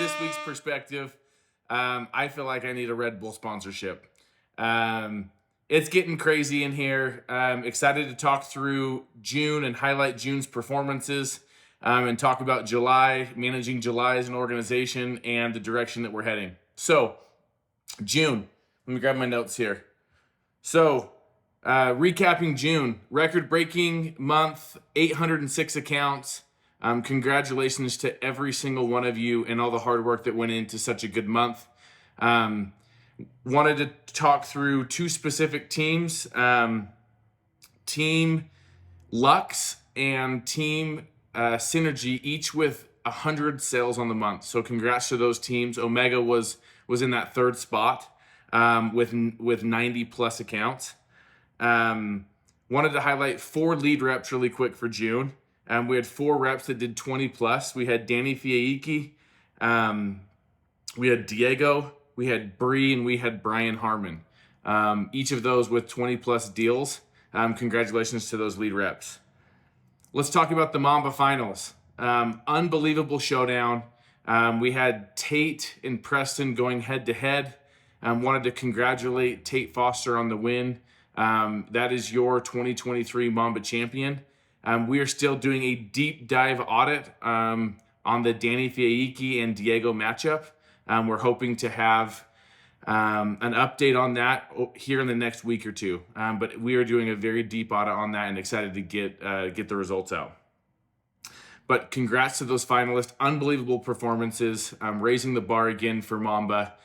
this week's perspective, I feel like I need a Red Bull sponsorship. It's getting crazy in here. Excited to talk through June and highlight June's performances, and talk about July, managing July as an organization, and the direction that we're heading. So, June. Let me grab my notes here. So, recapping June, record-breaking month, 806 accounts. Congratulations to every single one of you and all the hard work that went into such a good month. Wanted to talk through two specific teams, Team Lux and Team Synergy, each with 100 sales on the month. So congrats to those teams. Omega was in that third spot with 90 plus accounts. Wanted to highlight 4 lead reps really quick for June. We had 4 reps that did 20 plus. We had Danny Fiaiki, we had Diego, we had Bree, and we had Brian Harmon. Each of those with 20 plus deals. Congratulations to those lead reps. Let's talk about the Mamba finals. Unbelievable showdown. We had Tate and Preston going head to head. Wanted to congratulate Tate Foster on the win. That is your 2023 Mamba champion. We are still doing a deep dive audit on the Danny Fiaiki and Diego matchup. We're hoping to have an update on that here in the next week or two. But we are doing a very deep audit on that and excited to get the results out. But congrats to those finalists. Unbelievable performances, raising the bar again for Mamba.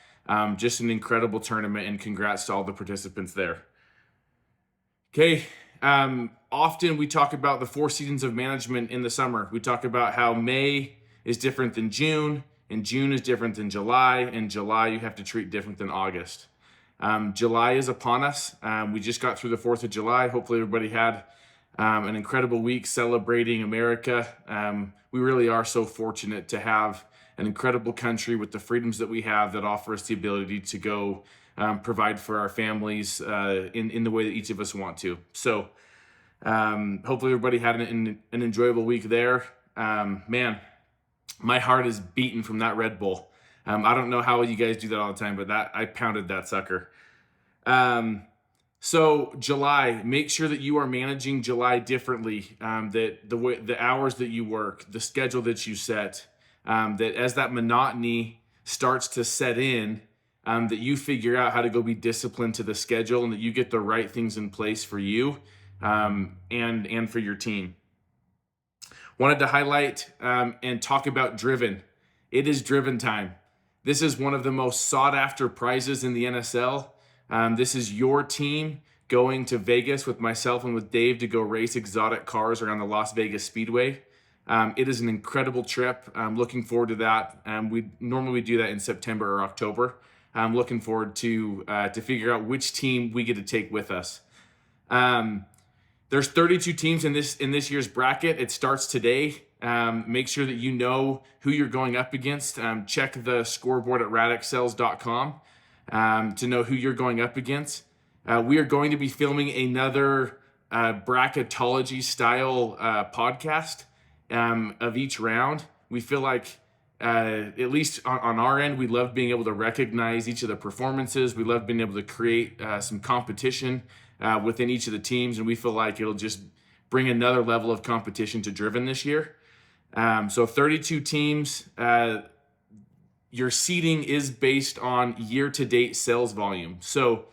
Just an incredible tournament, and congrats to all the participants there. Okay, often we talk about the 4 seasons of management in the summer. We talk about how May is different than June, and June is different than July, and July you have to treat different than August. July is upon us. We just got through the 4th of July. Hopefully everybody had an incredible week celebrating America. We really are so fortunate to have an incredible country with the freedoms that we have that offer us the ability to go provide for our families in the way that each of us want to. So hopefully everybody had an enjoyable week there. Man, my heart is beating from that Red Bull. I don't know how you guys do that all the time, but I pounded that sucker. So July, make sure that you are managing July differently. That the hours that you work, the schedule that you set, that as that monotony starts to set in, that you figure out how to go be disciplined to the schedule, and that you get the right things in place for you and for your team. Wanted to highlight and talk about Driven. It is Driven time. This is one of the most sought after prizes in the NSL. This is your team going to Vegas with myself and with Dave to go race exotic cars around the Las Vegas Speedway. It is an incredible trip. I'm looking forward to that. We normally do that in September or October. I'm looking forward to figure out which team we get to take with us. There's 32 teams in this year's bracket. It starts today. Make sure that you know who you're going up against. Check the scoreboard at radixcells.com to know who you're going up against. We are going to be filming another bracketology style podcast of each round. We feel like at least on our end, we love being able to recognize each of the performances. We love being able to create some competition within each of the teams, and we feel like it'll just bring another level of competition to Driven this year. So 32 teams. Your seeding is based on year-to-date sales volume. So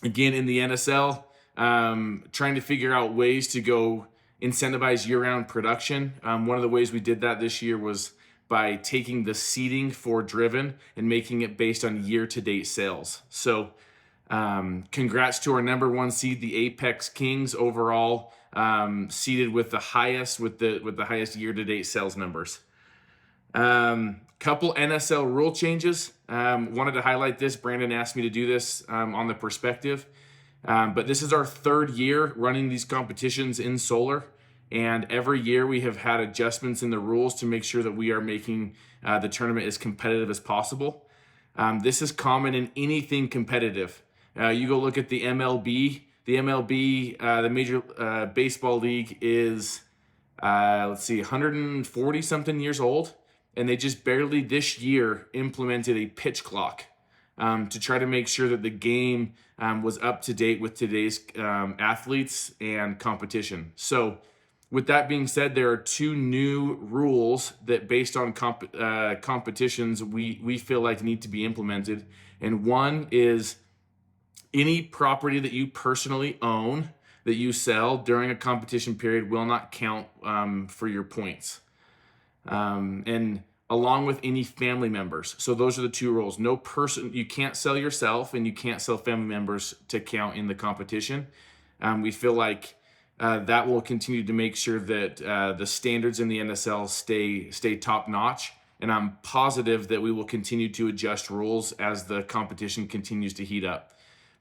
again, in the NSL, trying to figure out ways to go incentivize year-round production. One of the ways we did that this year was by taking the seeding for Driven and making it based on year-to-date sales. So congrats to our number 1 seed, the Apex Kings, overall seeded with the highest year-to-date sales numbers. Couple NSL rule changes. Wanted to highlight this. Brandon asked me to do this on the perspective. But this is our 3rd year running these competitions in Solar. And every year we have had adjustments in the rules to make sure that we are making the tournament as competitive as possible. This is common in anything competitive. You go look at the MLB. The MLB, the Major Baseball League, is 140 something years old. and they just barely this year implemented a pitch clock to try to make sure that the game was up to date with today's athletes and competition. So with that being said, there are two new rules that based on competitions we feel like need to be implemented. And one is any property that you personally own that you sell during a competition period will not count for your points. And along with any family members. So those are the two rules. No person, you can't sell yourself and you can't sell family members to count in the competition. We feel like that will continue to make sure that the standards in the NSL stay top notch. And I'm positive that we will continue to adjust rules as the competition continues to heat up.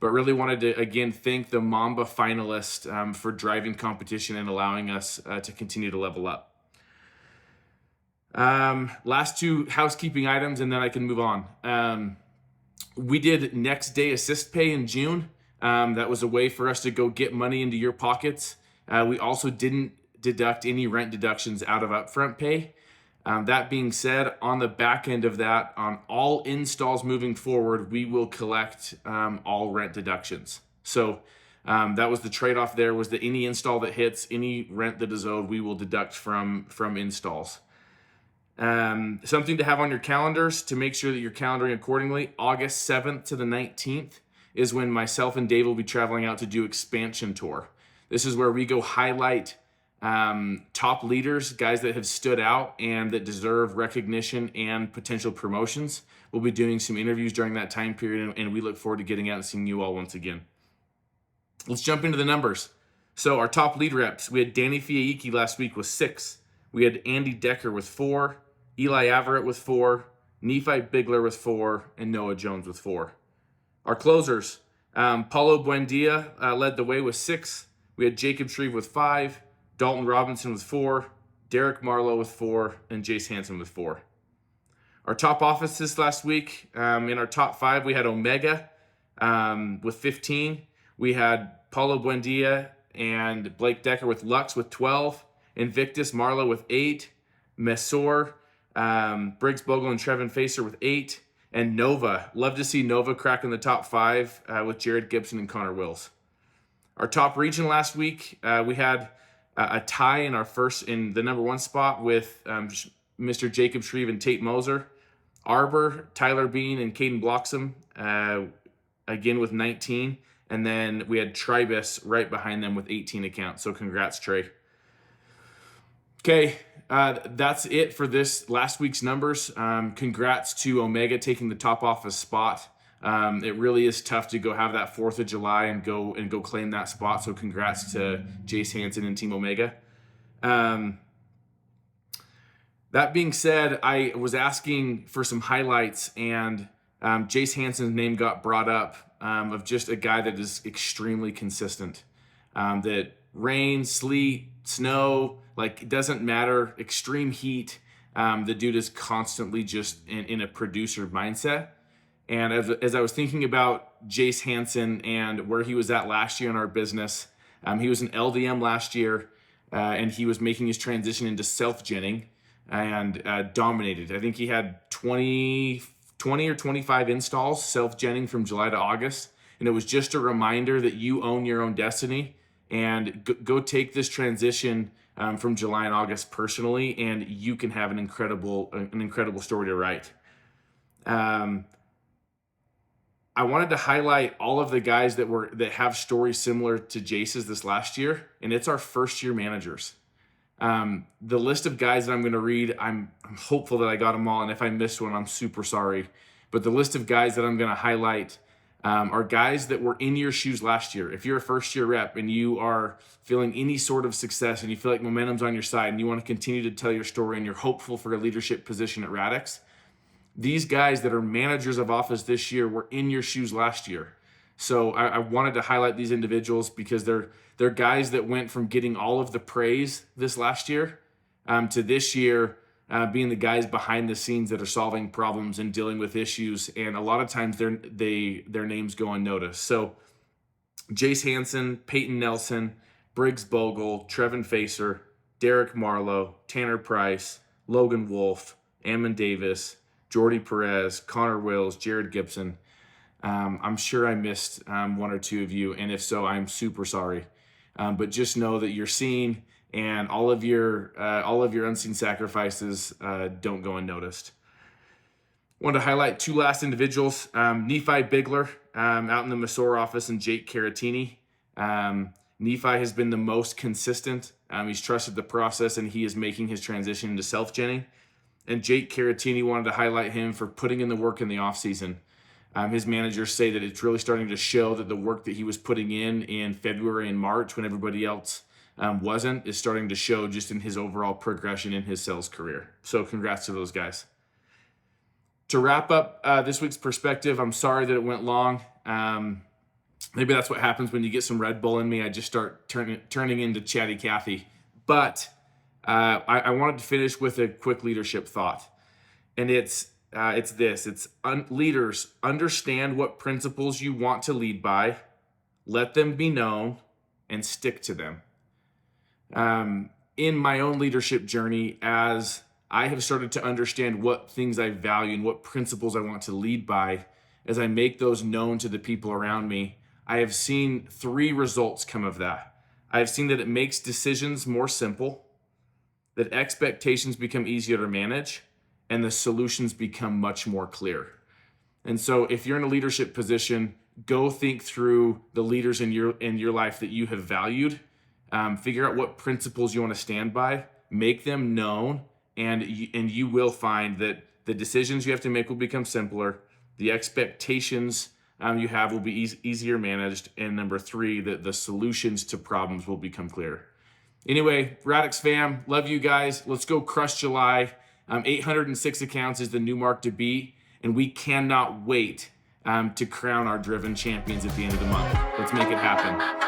But really wanted to, again, thank the Mamba finalists for driving competition and allowing us to continue to level up. Last two housekeeping items, and then I can move on. We did next day assist pay in June. That was a way for us to go get money into your pockets. We also didn't deduct any rent deductions out of upfront pay. That being said, on the back end of that, on all installs moving forward, we will collect all rent deductions. So that was the trade-off there, was that any install that hits, any rent that is owed, we will deduct from installs. Something to have on your calendars to make sure that you're calendaring accordingly. August 7th to the 19th is when myself and Dave will be traveling out to do expansion tour. This is where we go highlight top leaders, guys that have stood out and that deserve recognition and potential promotions. We'll be doing some interviews during that time period, and we look forward to getting out and seeing you all once again. Let's jump into the numbers. So our top lead reps, we had Danny Fiaiki last week with 6. We had Andy Decker with 4, Eli Averett with 4, Nephi Bigler with 4, and Noah Jones with 4. Our closers, Paulo Buendia led the way with 6. We had Jacob Shreve with 5, Dalton Robinson with 4, Derek Marlowe with 4, and Jace Hansen with 4. Our top offices last week, in our top 5, we had Omega with 15. We had Paulo Buendia and Blake Decker with Lux with 12. Invictus Marlowe with 8, Messor, Briggs Bogle and Trevin Facer with 8, and Nova. Love to see Nova crack in the top 5 with Jared Gibson and Connor Wills. Our top region last week, we had a tie in the number 1 spot with Mr. Jacob Shreve and Tate Moser. Arbor, Tyler Bean, and Caden Bloxham, again with 19. And then we had Tribus right behind them with 18 accounts. So congrats, Trey. Okay, that's it for this last week's numbers. Congrats to Omega taking the top office spot. It really is tough to go have that 4th of July and go claim that spot. So congrats to Jace Hansen and Team Omega. That being said, I was asking for some highlights, and Jace Hansen's name got brought up of just a guy that is extremely consistent. That rain, sleet, snow, like it doesn't matter, extreme heat. The dude is constantly just in a producer mindset. And as I was thinking about Jace Hansen and where he was at last year in our business, he was an LDM last year, and he was making his transition into self-genning and dominated. I think he had 20 or 25 installs self-genning from July to August. And it was just a reminder that you own your own destiny, and go take this transition from July and August personally, and you can have an incredible story to write. I wanted to highlight all of the guys that have stories similar to Jace's this last year, and it's our first year managers. The list of guys that I'm going to read, I'm hopeful that I got them all, and if I missed one, I'm super sorry. But the list of guys that I'm going to highlight are guys that were in your shoes last year. If you're a first-year rep and you are feeling any sort of success and you feel like momentum's on your side and you want to continue to tell your story and you're hopeful for a leadership position at Radix, these guys that are managers of office this year were in your shoes last year. So I wanted to highlight these individuals because they're guys that went from getting all of the praise this last year to this year being the guys behind the scenes that are solving problems and dealing with issues. And a lot of times their names go unnoticed. So Jace Hansen, Peyton Nelson, Briggs Bogle, Trevin Facer, Derek Marlowe, Tanner Price, Logan Wolf, Ammon Davis, Jordy Perez, Connor Wills, Jared Gibson. I'm sure I missed one or two of you, and if so, I'm super sorry. But just know that you're seen, and all of your unseen sacrifices don't go unnoticed. Want to highlight two last individuals, Nephi Bigler out in the Masora office and Jake Caratini. Nephi has been the most consistent. He's trusted the process, and he is making his transition into self-genning. And Jake Caratini, wanted to highlight him for putting in the work in the offseason. His managers say that it's really starting to show that the work that he was putting in February and March when everybody else wasn't is starting to show just in his overall progression in his sales career. So congrats to those guys. To wrap up this week's perspective, I'm sorry that it went long. Maybe that's what happens when you get some Red Bull in me. I just start turning into chatty Cathy. But I wanted to finish with a quick leadership thought. And it's this. Leaders, understand what principles you want to lead by, let them be known, and stick to them. In my own leadership journey, as I have started to understand what things I value and what principles I want to lead by, as I make those known to the people around me, I have seen 3 results come of that. I have seen that it makes decisions more simple, that expectations become easier to manage, and the solutions become much more clear. And so if you're in a leadership position, go think through the leaders in your life that you have valued, figure out what principles you want to stand by, make them known, and you will find that the decisions you have to make will become simpler, the expectations you have will be easier managed, and number 3, that the solutions to problems will become clear. Anyway, Radix fam, love you guys. Let's go crush July. 806 accounts is the new mark to beat, and we cannot wait to crown our driven champions at the end of the month. Let's make it happen.